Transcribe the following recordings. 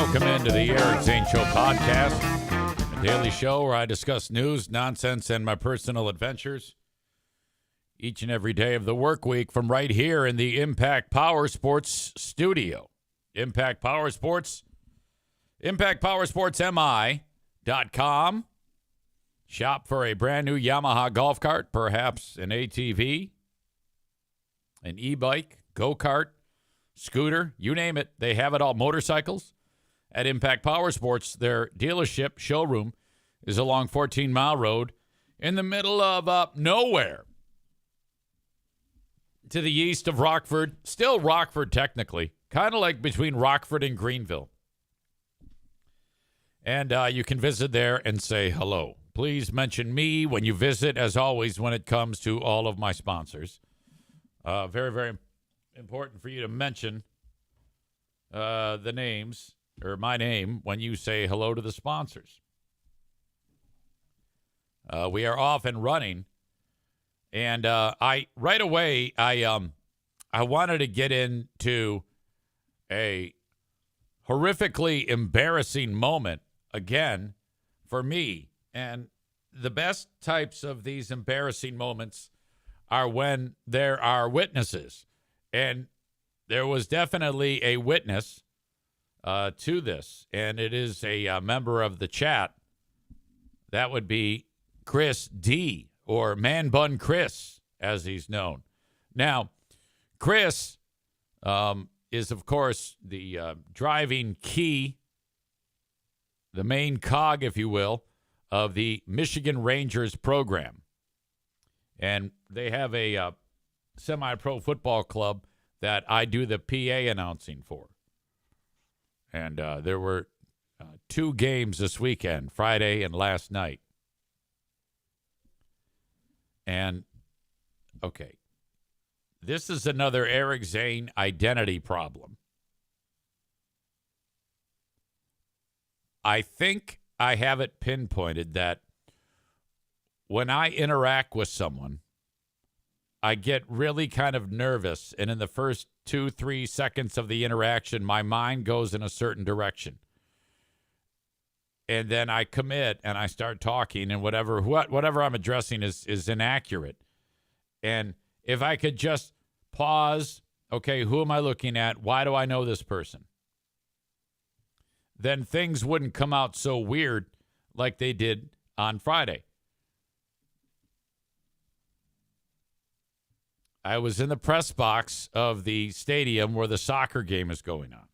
Welcome into the Eric Zane Show podcast, a daily show where I discuss news, nonsense, and my personal adventures each and every day of the work week from right here in the Impact Power Sports studio. Impact Power Sports, ImpactPowerSportsMI.com. Shop for a brand new Yamaha golf cart, perhaps an ATV, an e-bike, go-kart, scooter, you name it. They have it all. Motorcycles at Impact Power Sports. Their dealership showroom is along 14 Mile Road in the middle of nowhere to the east of Rockford. Still Rockford, technically. Kind of like between Rockford and Greenville. And you can visit there and say hello. Please mention me when you visit, as always, when it comes to all of my sponsors. Very, very important for you to mention the names, or my name, when you say hello to the sponsors. We are off and running. And right away, I wanted to get into a horrifically embarrassing moment again for me. And the best types of these embarrassing moments are when there are witnesses. And there was definitely a witness to this. And it is a member of the chat. That would be Chris D, or Man Bun Chris, as he's known. Now, Chris is, of course, the driving key, the main cog, if you will, of the Michigan Rangers program. And they have a semi-pro football club that I do the PA announcing for. And there were 2 games this weekend, Friday and last night. And, okay, this is another Eric Zane identity problem. I think I have it pinpointed that when I interact with someone, I get really kind of nervous, and in the first 2-3 seconds of the interaction, my mind goes in a certain direction. And then I commit and I start talking, and whatever I'm addressing is inaccurate. And if I could just pause, okay, who am I looking at? Why do I know this person? Then things wouldn't come out so weird like they did on Friday. I was in the press box of the stadium where the soccer game is going on.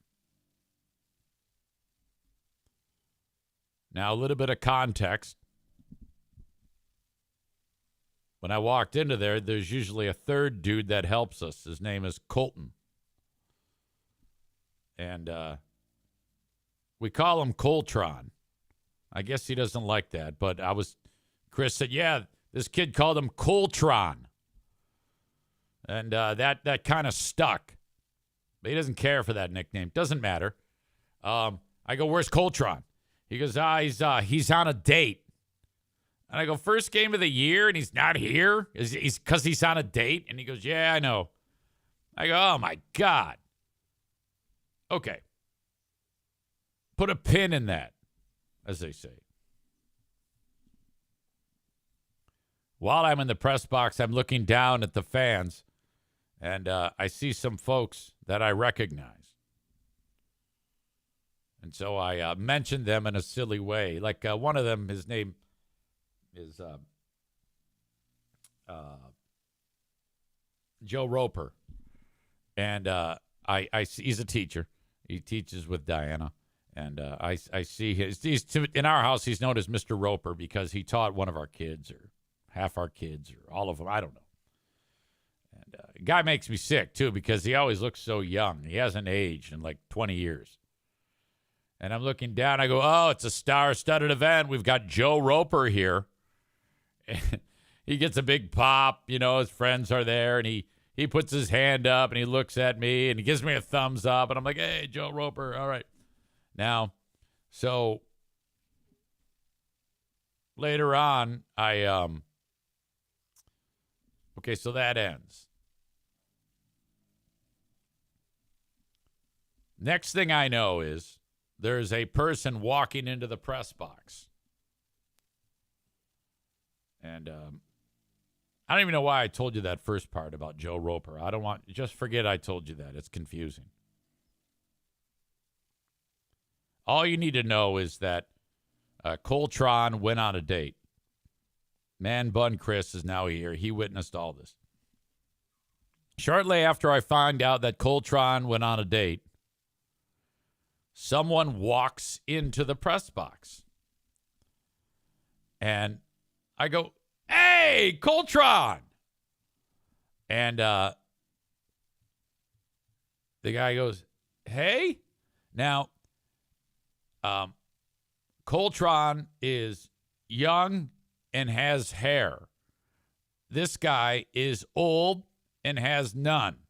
Now, a little bit of context. When I walked into there, there's usually a third dude that helps us. His name is Colton. And we call him Coltron. I guess he doesn't like that, but Chris said, yeah, this kid called him Coltron. And that kind of stuck. But he doesn't care for that nickname. Doesn't matter. I go, where's Coltron? He goes, he's on a date. And I go, first game of the year and he's not here? He's because he's on a date? And he goes, yeah, I know. I go, oh, my God. Okay. Put a pin in that, as they say. While I'm in the press box, I'm looking down at the fans, and I see some folks that I recognize. And so I mentioned them in a silly way. Like one of them, his name is Joe Roper. And he's a teacher. He teaches with Diana. And I see in our house, he's known as Mr. Roper because he taught one of our kids or half our kids or all of them. I don't know. And the guy makes me sick, too, because he always looks so young. He hasn't aged in like 20 years. And I'm looking down. I go, oh, it's a star-studded event. We've got Joe Roper here. And he gets a big pop. You know, his friends are there. And he puts his hand up, and he looks at me, and he gives me a thumbs up. And I'm like, hey, Joe Roper, all right. Now, so later on, okay, so that ends. Next thing I know is there's a person walking into the press box. And I don't even know why I told you that first part about Joe Roper. Just forget I told you that. It's confusing. All you need to know is that Coltron went on a date. Man Bun Chris is now here. He witnessed all this. Shortly after I find out that Coltron went on a date, someone walks into the press box. And I go, "Hey, Coltron!" And the guy goes, "Hey?" Now, Coltron is young and has hair. This guy is old and has none.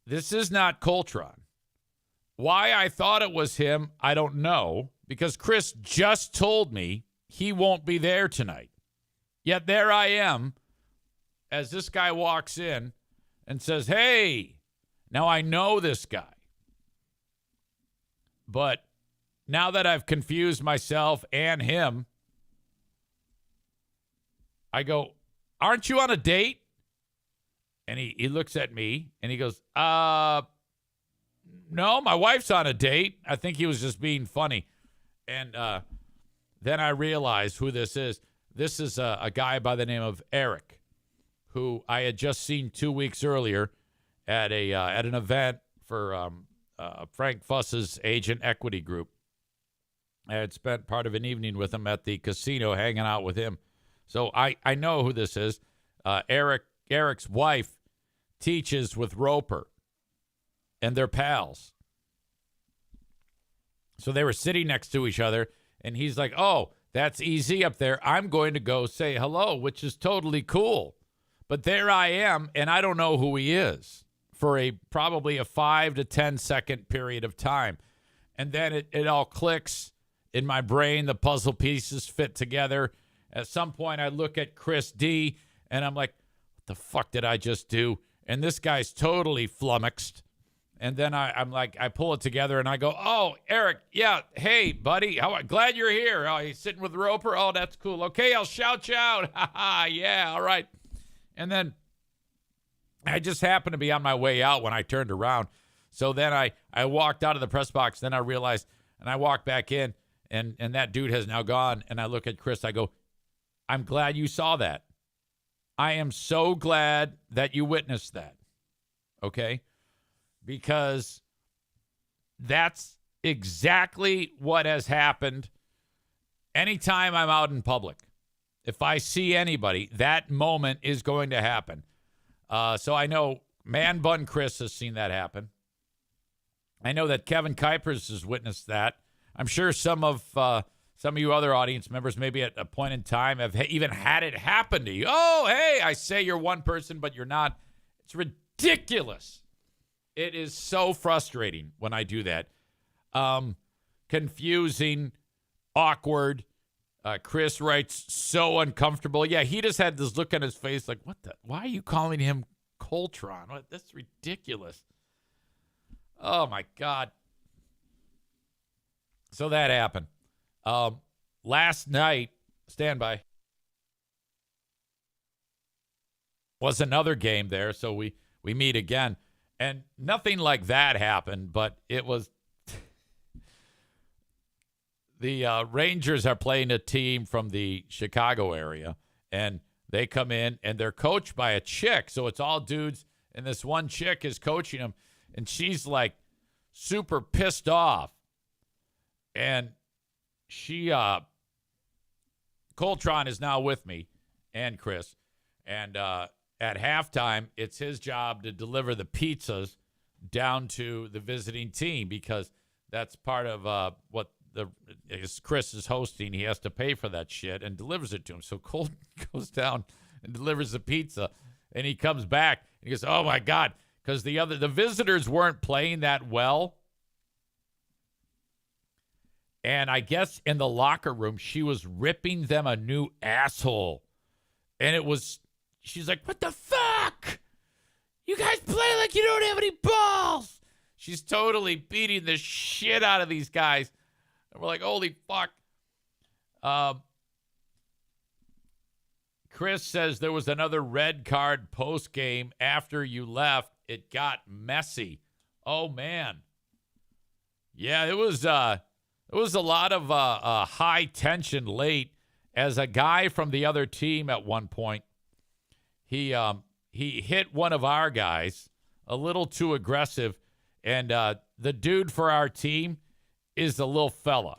This is not Coltron. Why I thought it was him, I don't know, because Chris just told me he won't be there tonight. Yet there I am as this guy walks in and says, "Hey." Now I know this guy. But now that I've confused myself and him, I go, "Aren't you on a date?" And he looks at me and he goes, "No, my wife's on a date." I think he was just being funny. And then I realized who this is. This is a guy by the name of Eric, who I had just seen 2 weeks earlier at an event for Frank Fuss's Agent Equity Group. I had spent part of an evening with him at the casino hanging out with him. So I know who this is. Eric's wife teaches with Roper, and they're pals. So they were sitting next to each other, and he's like, "Oh, that's easy up there. I'm going to go say hello," which is totally cool. But there I am, and I don't know who he is for probably a 5 to 10 second period of time. And then it all clicks in my brain. The puzzle pieces fit together. At some point, I look at Chris D, and I'm like, "What the fuck did I just do?" And this guy's totally flummoxed. And then I'm like, I pull it together, and I go, "Oh, Eric, yeah, hey, buddy, glad you're here. Oh, he's sitting with Roper? Oh, that's cool. Okay, I'll shout you out. Yeah, all right." And then I just happened to be on my way out when I turned around. So then I walked out of the press box. Then I realized, and I walked back in, and that dude has now gone. And I look at Chris. I go, "I'm glad you saw that. I am so glad that you witnessed that." Okay? Because that's exactly what has happened anytime I'm out in public. If I see anybody, that moment is going to happen. So I know Man Bun Chris has seen that happen. I know that Kevin Kuipers has witnessed that. I'm sure some of you other audience members, maybe at a point in time, have even had it happen to you. "Oh, hey, I say you're one person, but you're not." It's ridiculous. It is so frustrating when I do that. Confusing, awkward. Chris writes, "So uncomfortable." Yeah, he just had this look on his face like, why are you calling him Coltron? That's ridiculous. Oh, my God. So that happened. Last night, stand by, was another game there, so we meet again. And nothing like that happened, but it was the Rangers are playing a team from the Chicago area, and they come in, and they're coached by a chick. So it's all dudes, and this one chick is coaching them, and she's like super pissed off. And she, Coltron is now with me and Chris, and at halftime, it's his job to deliver the pizzas down to the visiting team because that's part of what Chris is hosting. He has to pay for that shit and delivers it to him. So Colt goes down and delivers the pizza, and he comes back and he goes, "Oh my God," because the visitors weren't playing that well. And I guess in the locker room, she was ripping them a new asshole. And she's like, "What the fuck? You guys play like you don't have any balls." She's totally beating the shit out of these guys. And we're like, holy fuck. Chris says there was another red card post game after you left. It got messy. Oh, man. Yeah, it was a lot of high tension late. As a guy from the other team at one point, he hit one of our guys a little too aggressive, and the dude for our team is a little fella.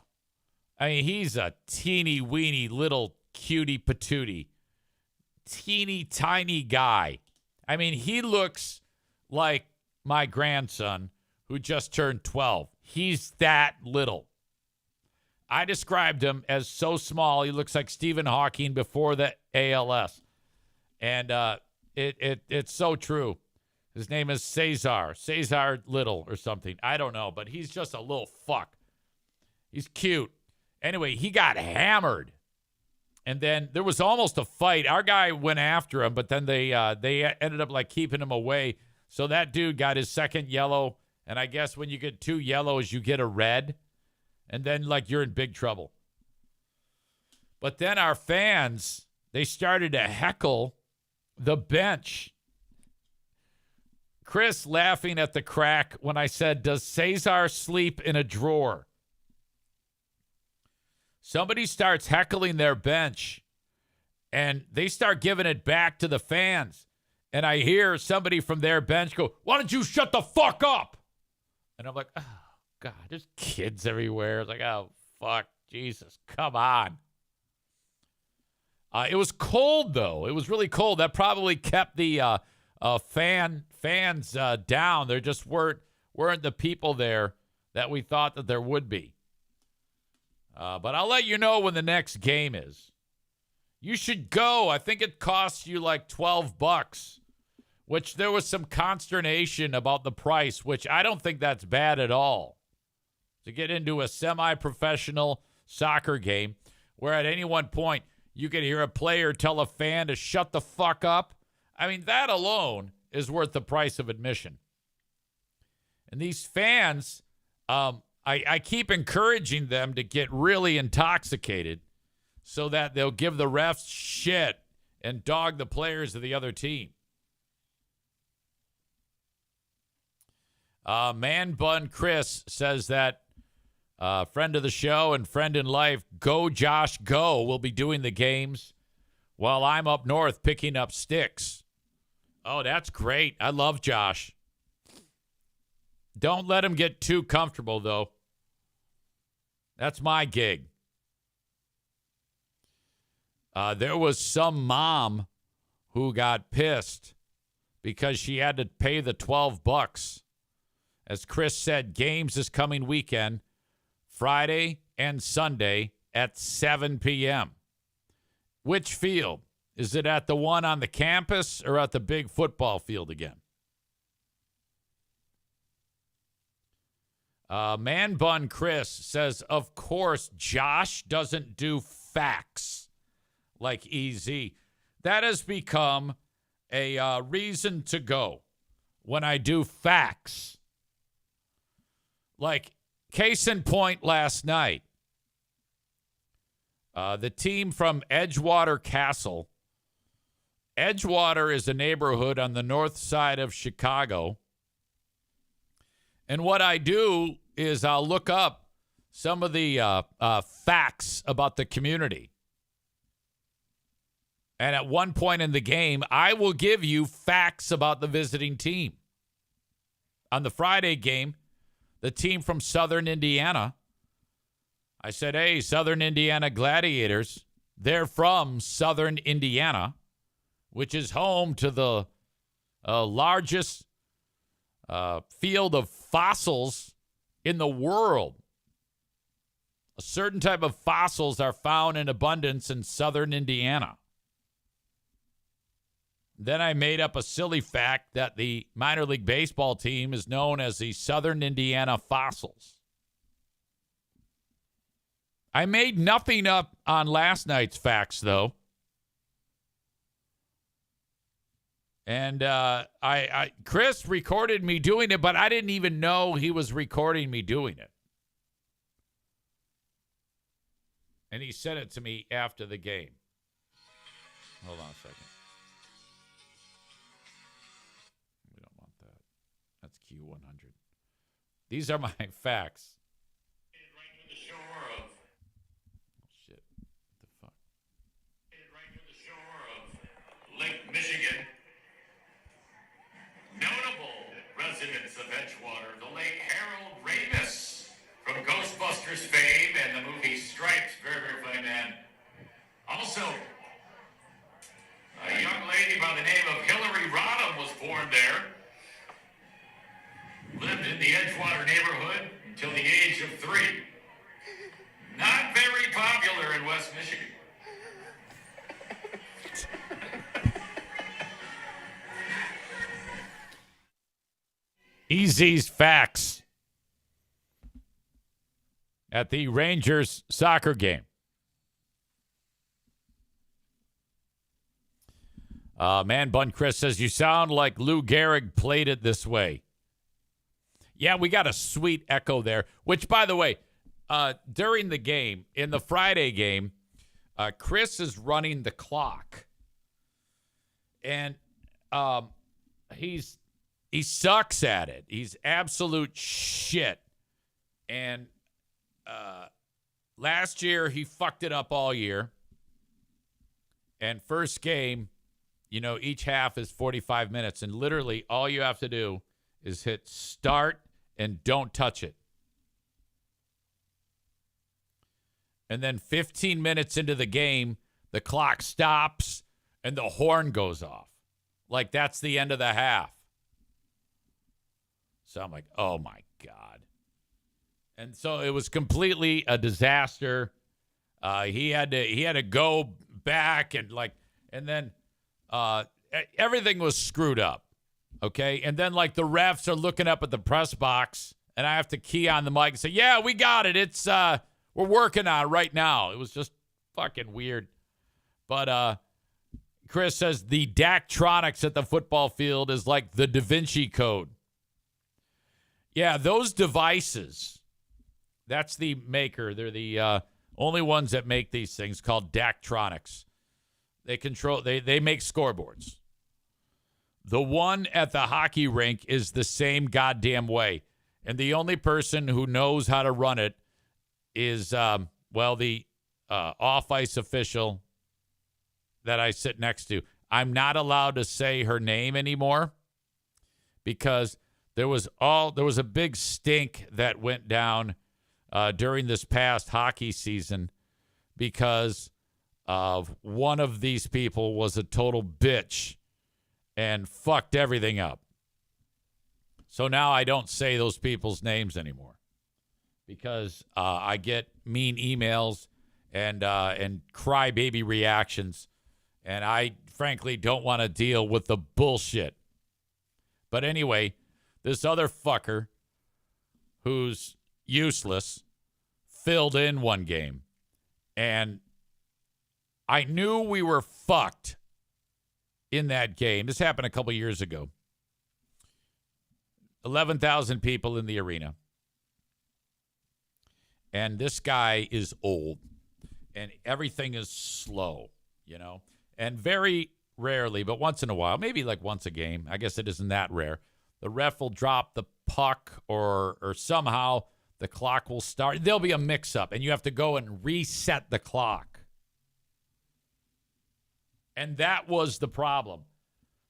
I mean, he's a teeny weeny little cutie patootie, teeny tiny guy. I mean, he looks like my grandson who just turned 12. He's that little. I described him as so small, he looks like Stephen Hawking before the ALS. And it's so true. His name is Cesar Little or something. I don't know, but he's just a little fuck. He's cute. Anyway, he got hammered. And then there was almost a fight. Our guy went after him, but then they ended up like keeping him away. So that dude got his second yellow. And I guess when you get 2 yellows, you get a red. And then, like, you're in big trouble. But then our fans, they started to heckle the bench. Chris laughing at the crack when I said, does Cesar sleep in a drawer? Somebody starts heckling their bench, and they start giving it back to the fans. And I hear somebody from their bench go, why don't you shut the fuck up? And I'm like, oh. God, there's kids everywhere. It's like, oh, fuck, Jesus, come on. It was cold, though. It was really cold. That probably kept the fans down. There just weren't the people there that we thought that there would be. But I'll let you know when the next game is. You should go. I think it costs you like $12, which there was some consternation about the price, which I don't think that's bad at all. To get into a semi-professional soccer game where at any one point you could hear a player tell a fan to shut the fuck up. I mean, that alone is worth the price of admission. And these fans, I keep encouraging them to get really intoxicated so that they'll give the refs shit and dog the players of the other team. Man Bun Chris says that friend of the show and friend in life, Go Josh Go, will be doing the games while I'm up north picking up sticks. Oh, that's great. I love Josh. Don't let him get too comfortable, though. That's my gig. There was some mom who got pissed because she had to pay the $12. As Chris said, games this coming weekend, Friday and Sunday at 7 p.m. Which field? Is it at the one on the campus or at the big football field again? Man Bun Chris says, of course, Josh doesn't do facts like EZ. That has become a reason to go when I do facts. Like, case in point last night, the team from Edgewater Castle. Edgewater is a neighborhood on the north side of Chicago. And what I do is I'll look up some of the facts about the community. And at one point in the game, I will give you facts about the visiting team. On the Friday game, the team from Southern Indiana, I said, hey, Southern Indiana Gladiators, they're from Southern Indiana, which is home to the largest field of fossils in the world. A certain type of fossils are found in abundance in Southern Indiana. Then I made up a silly fact that the minor league baseball team is known as the Southern Indiana Fossils. I made nothing up on last night's facts, though. And Chris recorded me doing it, but I didn't even know he was recording me doing it. And he sent it to me after the game. Hold on a second. We don't want that. That's Q100. These are my facts. Right to the shore of. Oh, shit. What the fuck? Right to the shore of Lake Michigan. Notable residents of Edgewater, the late Harold Ramis from Ghostbusters fame and the movie Stripes. Very, very funny man. Also, a young lady by the name of Hillary Rodham was born there. Lived in the Edgewater neighborhood until the age of 3. Not very popular in West Michigan. Easy's facts at the Rangers soccer game. Man Bun Chris says, you sound like Lou Gehrig played it this way. Yeah, we got a sweet echo there, which, by the way, during the game, in the Friday game, Chris is running the clock. And he sucks at it. He's absolute shit. And last year, he fucked it up all year. And first game, each half is 45 minutes. And literally all you have to do is hit start and don't touch it. And then 15 minutes into the game, the clock stops and the horn goes off. Like that's the end of the half. So I'm like, oh my God. And so it was completely a disaster. He had to go back and then everything was screwed up. Okay. And then the refs are looking up at the press box and I have to key on the mic and say, yeah, we got it. It's, we're working on it right now. It was just fucking weird. But, Chris says the Daktronics at the football field is like the Da Vinci Code. Yeah, those devices, that's the maker. They're the only ones that make these things called Daktronics. They make scoreboards. The one at the hockey rink is the same goddamn way. And the only person who knows how to run it is, the off-ice official that I sit next to. I'm not allowed to say her name anymore because there was a big stink that went down during this past hockey season because of one of these people was a total bitch and fucked everything up. So now I don't say those people's names anymore because I get mean emails and crybaby reactions, and I frankly don't want to deal with the bullshit. But anyway, this other fucker who's useless filled in one game. And I knew we were fucked in that game. This happened a couple years ago. 11,000 people in the arena. And this guy is old. And everything is slow, And very rarely, but once in a while, maybe once a game, I guess it isn't that rare, the ref will drop the puck or somehow the clock will start. There'll be a mix-up, and you have to go and reset the clock. And that was the problem.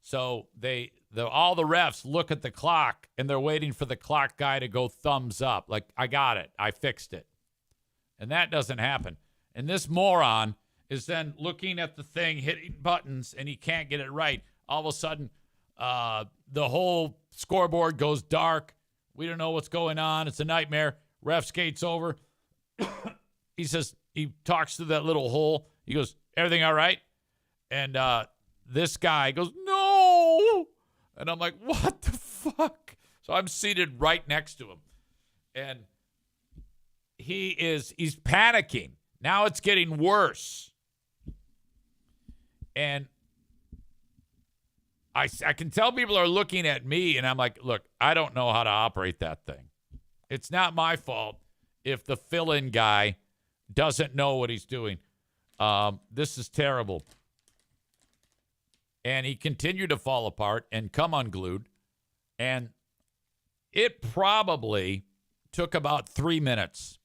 So all the refs look at the clock, and they're waiting for the clock guy to go thumbs up. Like, I got it. I fixed it. And that doesn't happen. And this moron is then looking at the thing, hitting buttons, and he can't get it right. All of a sudden, the whole scoreboard goes dark. We don't know what's going on. It's a nightmare. Ref skates over. He talks to that little hole. He goes, everything all right? And this guy goes, no. And I'm like, what the fuck? So I'm seated right next to him. And he's panicking. Now it's getting worse. And I can tell people are looking at me, and I'm like, look, I don't know how to operate that thing. It's not my fault if the fill-in guy doesn't know what he's doing. This is terrible. And he continued to fall apart and come unglued. And it probably took about 3 minutes.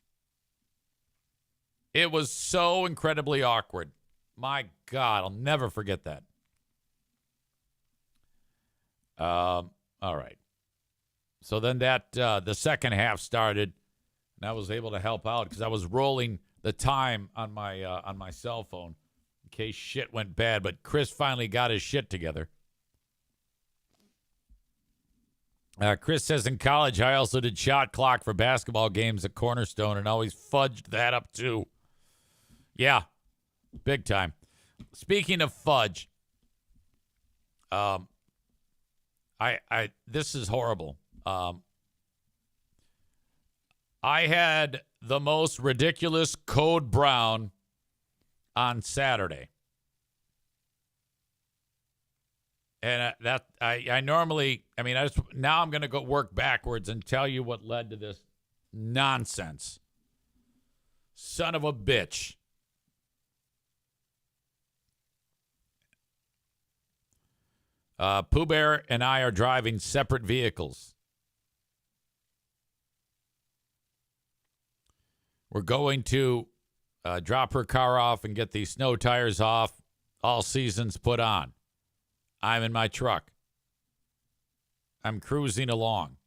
It was so incredibly awkward. My God, I'll never forget that. All right. So then the second half started, and I was able to help out because I was rolling the time on my cell phone in case shit went bad. But Chris finally got his shit together. Chris says, in college, I also did shot clock for basketball games at Cornerstone and always fudged that up too. Yeah, big time. Speaking of fudge, this is horrible. I had the most ridiculous Code Brown on Saturday. And I normally, now I'm going to go work backwards and tell you what led to this nonsense. Son of a bitch. Pooh Bear and I are driving separate vehicles. We're going to drop her car off and get the snow tires off, all seasons put on. I'm in my truck. I'm cruising along.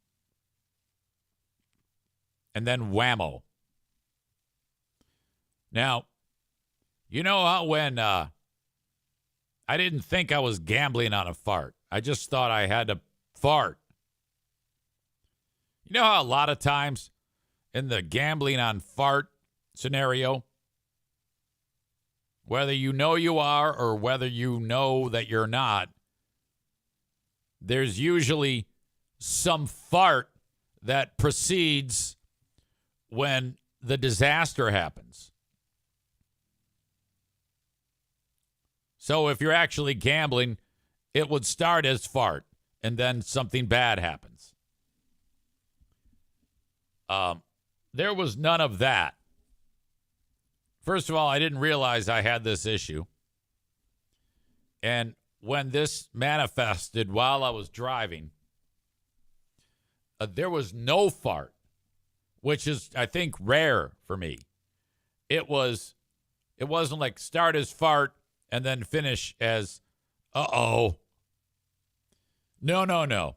And then whammo. Now, you know how when I didn't think I was gambling on a fart. I just thought I had to fart. You know how a lot of times in the gambling on fart scenario, whether you know you are or whether you know that you're not, there's usually some fart that precedes when the disaster happens. So if you're actually gambling, it would start as fart, and then something bad happens. There was none of that. First of all, I didn't realize I had this issue. And when this manifested while I was driving, there was no fart, which is, I think, rare for me. It wasn't like start as fart and then finish as, uh-oh. No.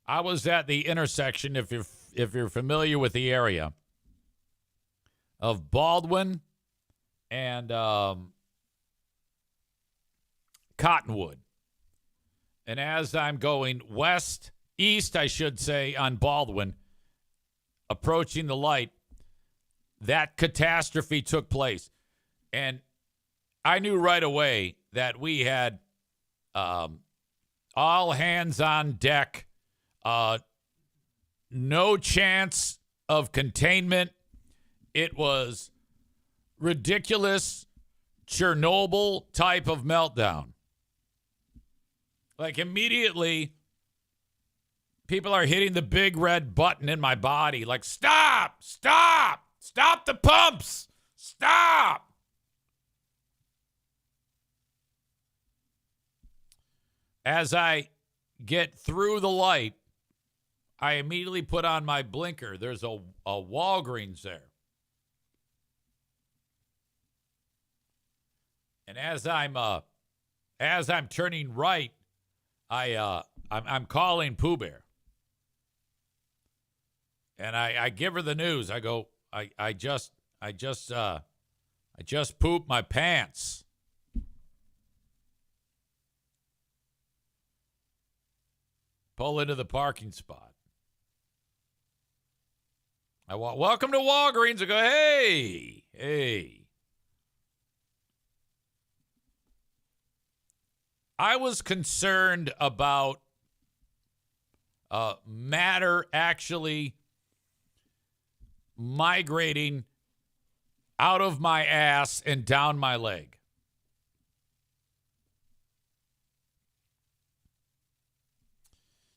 I was at the intersection, if you're familiar with the area, of Baldwin and Cottonwood. And as I'm going east, I should say, on Baldwin, approaching the light, that catastrophe took place. And I knew right away that we had all hands on deck, no chance of containment. It was ridiculous, Chernobyl type of meltdown. Like immediately, people are hitting the big red button in my body. Like, stop the pumps, stop. As I get through the light, I immediately put on my blinker. There's a Walgreens there. And as I'm turning right, I'm calling Pooh Bear. And I give her the news. I go, I just pooped my pants. Pull into the parking spot. I walk, welcome to Walgreens. I go, hey. I was concerned about matter actually migrating out of my ass and down my leg.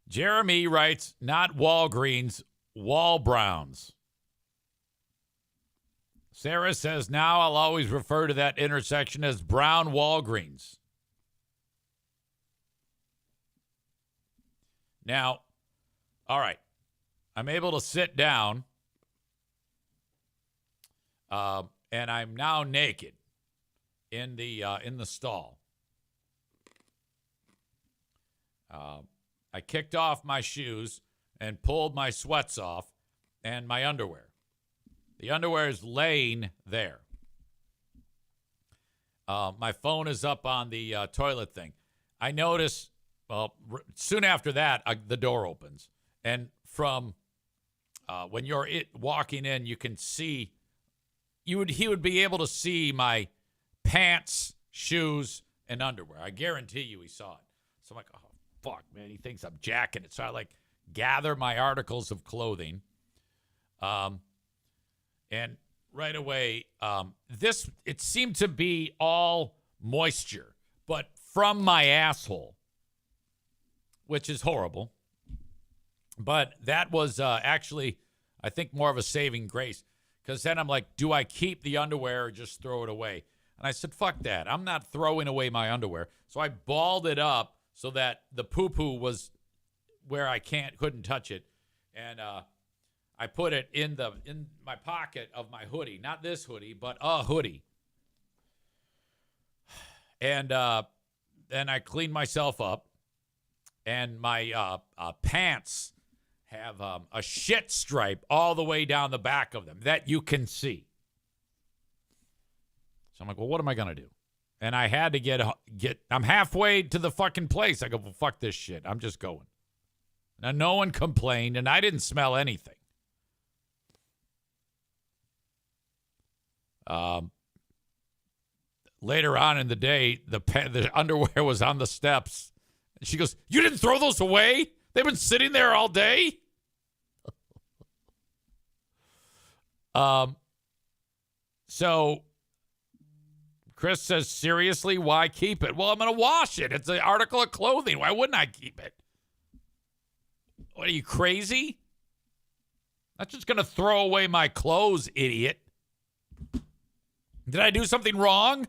Jeremy writes, not Walgreens, Wall Browns. Sarah says, now I'll always refer to that intersection as Brown Walgreens. Now, all right, I'm able to sit down, and I'm now naked in the stall. I kicked off my shoes and pulled my sweats off and my underwear. The underwear is laying there. My phone is up on the toilet thing. I notice, soon after that, the door opens. And from when you're walking in, you can see, he would be able to see my pants, shoes, and underwear. I guarantee you he saw it. So I'm like, oh, fuck, man, he thinks I'm jacking it. So I gather my articles of clothing. And right away, it seemed to be all moisture, but from my asshole, which is horrible. But that was actually, I think, more of a saving grace, because then I'm like, do I keep the underwear or just throw it away? And I said, fuck that. I'm not throwing away my underwear. So I balled it up so that the poo-poo was where I couldn't touch it. And I put it in my pocket of my hoodie, not this hoodie, but a hoodie. And then I cleaned myself up, and my pants have a shit stripe all the way down the back of them that you can see. So I'm like, well, what am I gonna do? And I had to get. I'm halfway to the fucking place. I go, well, fuck this shit. I'm just going. Now, no one complained, and I didn't smell anything. Later on in the day, the underwear was on the steps. And she goes, you didn't throw those away? They've been sitting there all day? So Chris says, seriously, why keep it? Well, I'm going to wash it. It's an article of clothing. Why wouldn't I keep it? What, are you crazy? I'm not just going to throw away my clothes, idiot. Did I do something wrong?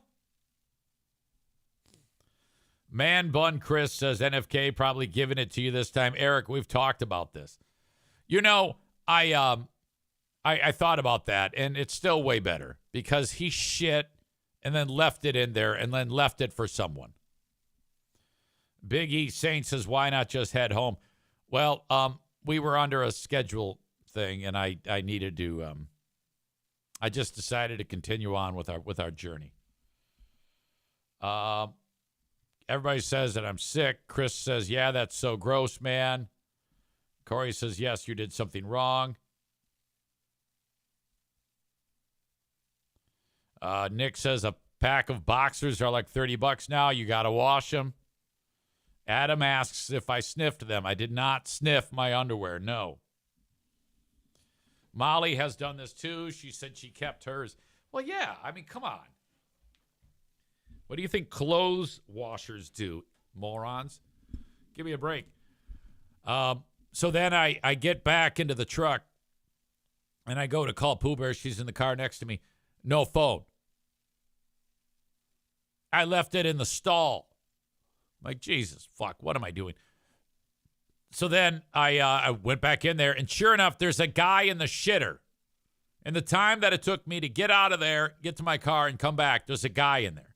Man Bun Chris says, NFK probably giving it to you this time. Eric, we've talked about this. You know, I thought about that, and it's still way better because he shit and then left it in there and then left it for someone. Big E Saint says, why not just head home? Well, we were under a schedule thing, and I needed to I just decided to continue on with our journey. Everybody says that I'm sick. Chris says, yeah, that's so gross, man. Corey says, yes, you did something wrong. Nick says a pack of boxers are like $30 now. You got to wash them. Adam asks if I sniffed them. I did not sniff my underwear. No. Molly has done this too. She said she kept hers. Well, yeah. I mean, come on. What do you think clothes washers do, morons? Give me a break. So then I get back into the truck, and I go to call Pooh Bear. She's in the car next to me. No phone. I left it in the stall. I'm like, Jesus, fuck, what am I doing? So then I went back in there, and sure enough, there's a guy in the shitter. In the time that it took me to get out of there, get to my car, and come back, there's a guy in there.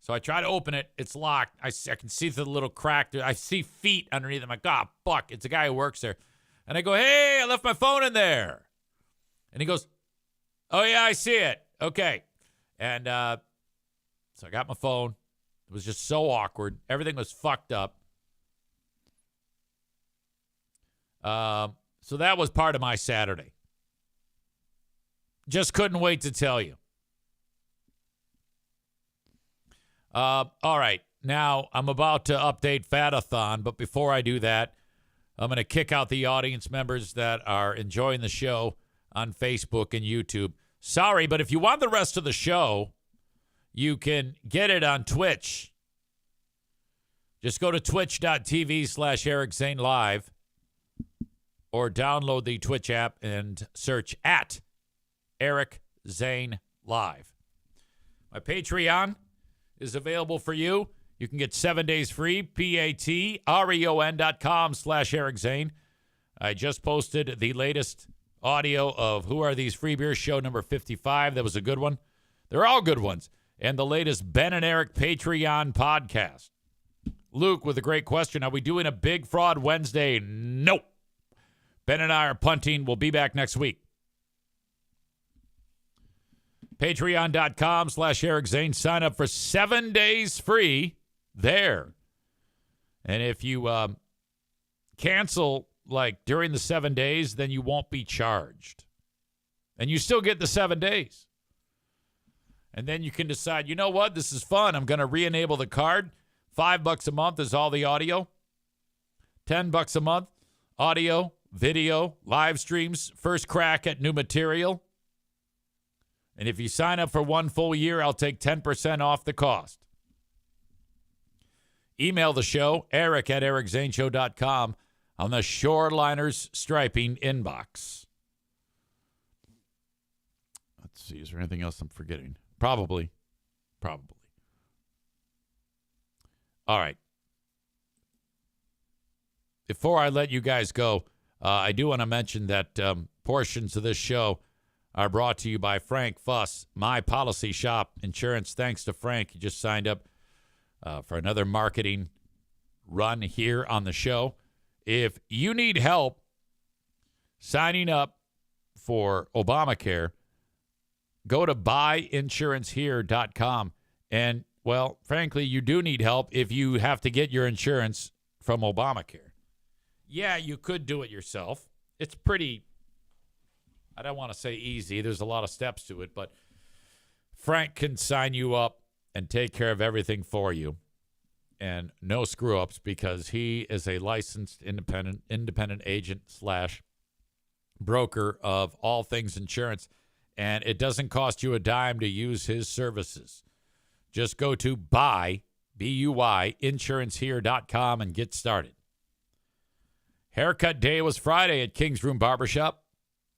So I try to open it. It's locked. I can see through the little crack. I see feet underneath. I'm like, fuck. It's a guy who works there. And I go, hey, I left my phone in there. And he goes, oh, yeah, I see it. Okay. And so I got my phone. It was just so awkward. Everything was fucked up. So that was part of my Saturday. Just couldn't wait to tell you. All right. Now, I'm about to update Fatathon, but before I do that, I'm going to kick out the audience members that are enjoying the show on Facebook and YouTube. Sorry, but if you want the rest of the show, you can get it on Twitch. Just go to twitch.tv/Eric Zane Live or download the Twitch app and search at Eric Zane Live. My Patreon is available for you. You can get 7 days free, patreon.com/Eric Zane. I just posted the latest audio of Who Are These Free Beers, show number 55. That was a good one. They're all good ones. And the latest Ben and Eric Patreon podcast. Luke with a great question. Are we doing a Big Fraud Wednesday? Nope. Ben and I are punting. We'll be back next week. Patreon.com/Eric Zane. Sign up for 7 days free there. And if you cancel like during the 7 days, then you won't be charged. And you still get the 7 days. And then you can decide, you know what? This is fun. I'm going to re-enable the card. $5 a month is all the audio. $10 a month, audio, video, live streams, first crack at new material. And if you sign up for 1 full year, I'll take 10% off the cost. Email the show, eric@ericzaneshow.com, on the Shoreliners Striping inbox. Let's see. Is there anything else I'm forgetting? Probably. All right. Before I let you guys go, I do want to mention that portions of this show are brought to you by Frank Fuss, My Policy Shop Insurance. Thanks to Frank. He just signed up for another marketing run here on the show. If you need help signing up for Obamacare, go to buyinsurancehere.com. And, well, frankly, you do need help if you have to get your insurance from Obamacare. Yeah, you could do it yourself. It's pretty, I don't want to say easy. There's a lot of steps to it, but Frank can sign you up and take care of everything for you. And no screw-ups, because he is a licensed independent agent / broker of all things insurance. And it doesn't cost you a dime to use his services. Just go to buyinsurancehere.com and get started. Haircut day was Friday at King's Room Barbershop.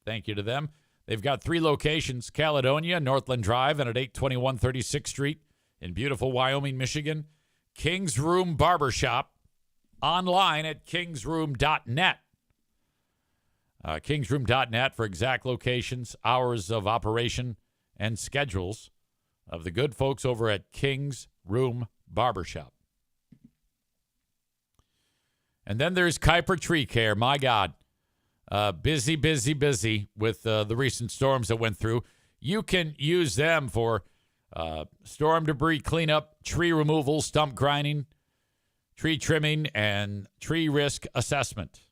Thank you to them. They've got 3 locations: Caledonia, Northland Drive, and at 821 36th Street in beautiful Wyoming, Michigan. King's Room Barbershop, online at kingsroom.net. Kingsroom.net for exact locations, hours of operation, and schedules of the good folks over at King's Room Barbershop. And then there's Kuiper Tree Care. My God. Busy with the recent storms that went through. You can use them for storm debris cleanup, tree removal, stump grinding, tree trimming, and tree risk assessment.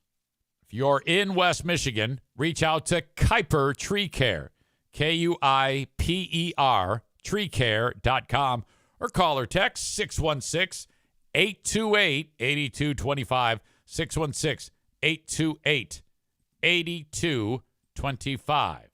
If you're in West Michigan, reach out to Kuiper Tree Care, KUIPER, treecare.com, or call or text 616-828-8225, 616-828-8225.